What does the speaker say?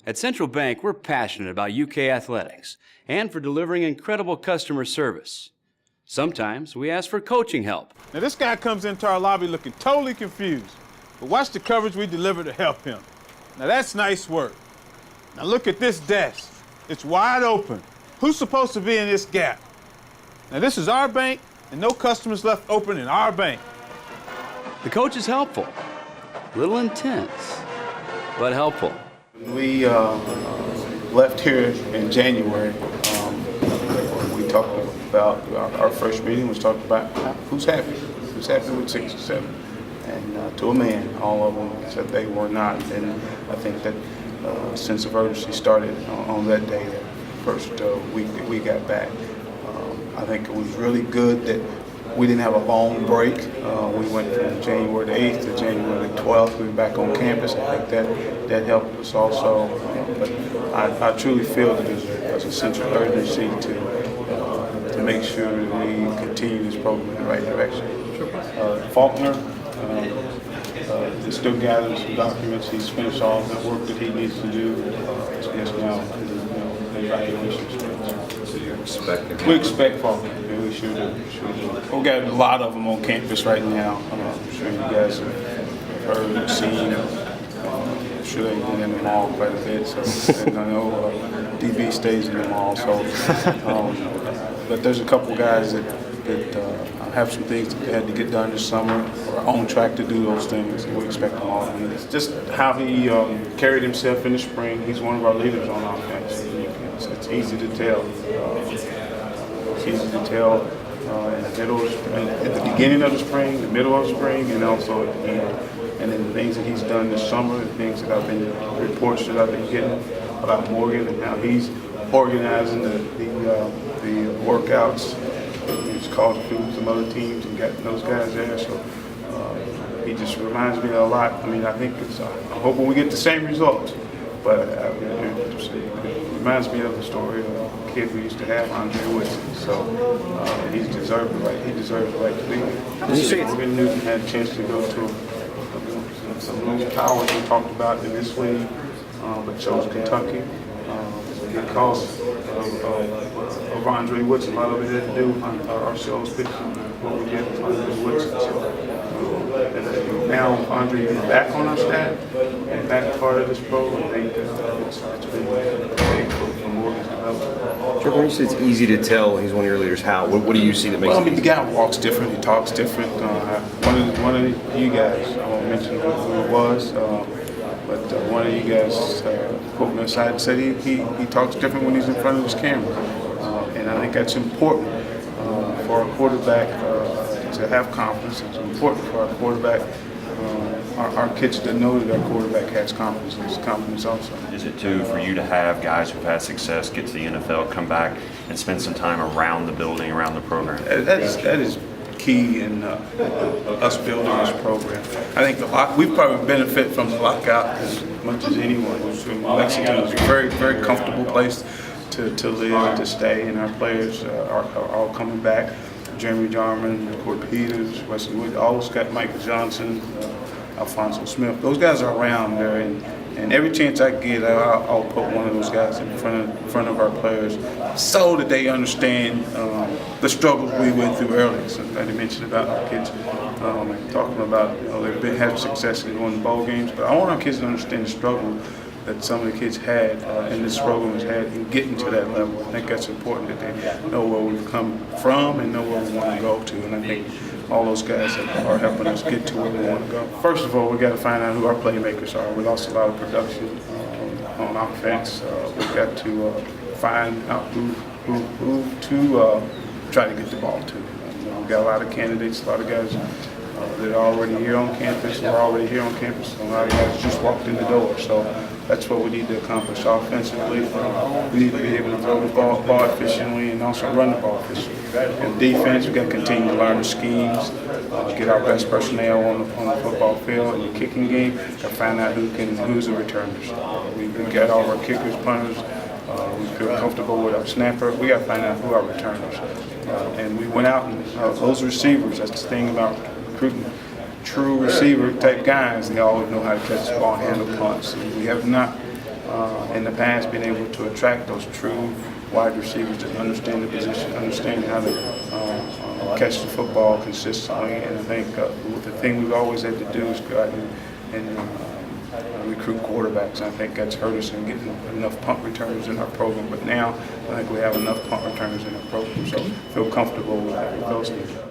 At Central Bank, we're passionate about UK athletics and for delivering incredible customer service. Sometimes we ask for coaching help. Now this guy comes into our lobby looking totally confused, but watch the coverage we deliver to help him. Now that's nice work. Now look at this desk. It's wide open. Who's supposed to be in this gap? Now this is our bank, and no customers left open in our bank. The coach is helpful, a little intense, but helpful. We left here in January. We talked about our first meeting was talking about who's happy with 6 or 7, and to a man, all of them said they were not. And I think that sense of urgency started on that day, that first week that we got back. I think it was really good that we didn't have a long break. We went from January the 8th to January the 12th. We were back on campus. I think that helped us also. But I truly feel that there's a sense of urgency to make sure that we continue this program in the right direction. Faulkner is still gathering some documents. He's finished all the work that he needs to do. It's now evaluation stage. We expect Faulkner. We should do. We've got a lot of them on campus right now. I'm sure you guys have heard and seen. I'm sure they've been in the mall quite a bit. So and I know DB stays in the mall. So, but there's a couple guys that have some things that they had to get done this summer, or on track to do those things, and we expect them all. And it's just how he carried himself in the spring. He's one of our leaders on offense. It's easy to tell. It's easy to tell in the middle, at the beginning of the spring, the middle of the spring, and also at the end. And then the things that he's done this summer, the things that reports that I've been getting about Morgan and how he's organizing the workouts. He's called through some other teams and got those guys there. So he just reminds me a lot. I mean, I think I'm hoping we get the same results, but it reminds me of the story of a kid we used to have, Andre Woodson. So he deserved the right to be here. Morgan Newton had a chance to go to some loose powers we talked about in this league, but chose Kentucky. Because of Andre Woodson, a lot of it had to do with ourselves picking what we did with Andre Woodson. So now Andre is back on our staff and back part of this program. I think it's been big for Morgan's development. Trevor, you said it's easy to tell he's one of your leaders. How? What do you see that makes? Well, I mean, the guy walks different. He talks different. One of you guys, I won't mention who it was. But one of you guys pulled me aside and said he talks different when he's in front of his camera. And I think that's important for our quarterback to have confidence. It's important for our quarterback, our kids to know that our quarterback has confidence, and his confidence also. Is it too for you to have guys who've had success get to the NFL, come back and spend some time around the building, around the program? That is key in us building this program. I think we probably benefit from the lockout as much as anyone. Lexington is a very, very comfortable place to live and to stay, and our players are all coming back. Jeremy Jarman, Corey Peters, Wesley Wood, all those guys, Michael Johnson, Alfonso Smith. Those guys are around there, and every chance I get, I'll put one of those guys in front of our players so that they understand the struggles we went through early. So I mentioned about our kids talking about they've had success in going to bowl games, but I want our kids to understand the struggle that some of the kids had and this program has had in getting to that level. I think that's important that they know where we've come from and know where we want to go to. And I think all those guys are helping us get to where we want to go. First of all, we got to find out who our playmakers are. We lost a lot of production on offense. We've got to find out who to try to get the ball to. We've got a lot of candidates, a lot of guys that are already here on campus. We're already here on campus. A lot of guys just walked in the door. So that's what we need to accomplish offensively. We need to be able to throw the ball efficiently and also run the ball efficiently. And defense, we've got to continue to learn the schemes, get our best personnel on the football field. In the kicking game, to find out who's the returners. We've got all of our kickers, punters. We feel comfortable with our snapper. We got to find out who our returners are. And we went out and those receivers, that's the thing about recruiting true receiver type guys, they always know how to catch the ball and handle punts. And we have not in the past, been able to attract those true wide receivers that understand the position, understand how to catch the football consistently. And I think the thing we've always had to do is go out and recruit quarterbacks. I think that's hurt us in getting enough punt returners in our program. But now I think we have enough punt returners in our program, so I feel comfortable with those things.